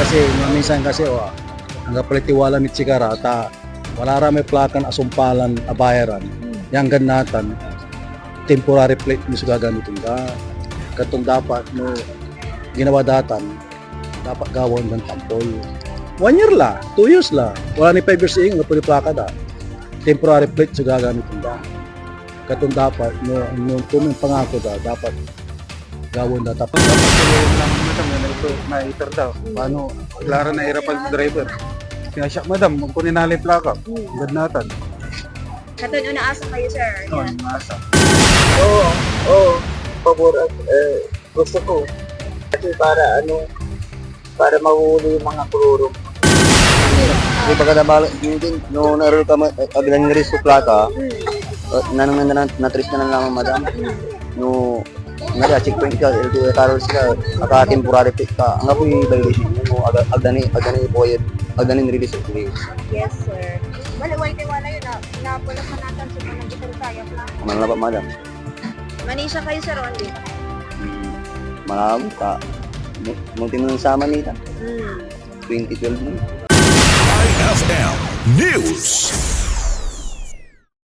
kasi minsan kasi ang kapal Tiwala mit sigara ta wala ra may plakan asumpalan abayaran yang ganatan temporary plate mo sa gagamitin ka katong dapat no ginawa datan dapat gawon ng tampol 1 year la 2 years la wala ni 5 years ing pwede plaka da temporary plate sa gagamitin ka katong dapat no kung pangako da dapat gawon da dapat tulong lang madam na iter daw paano klaro na irapan sa driver kaya siya madam kunin na lang plaka ganatan Katun una asa kayo, sir. Yan. masa Oo, pabor at gusto ko. Kasi para mahuli yung mga kururong. Hindi pa kada bala, din no naroon ka aglan ng riso plaka. Natris na lang madam. No nari checkpoint ka, LTO karol sila, aka temporary pick ka. Ang apoy violation mo agdani boyet, agdani release please. Yes, sir. Wala yun na. Napula pa natin sa mga gitar kaya na. Manala pa madam. Manisha kayo, sir, only. Malabo ka. Munti mo sama nila. 2012 mo. IFM News.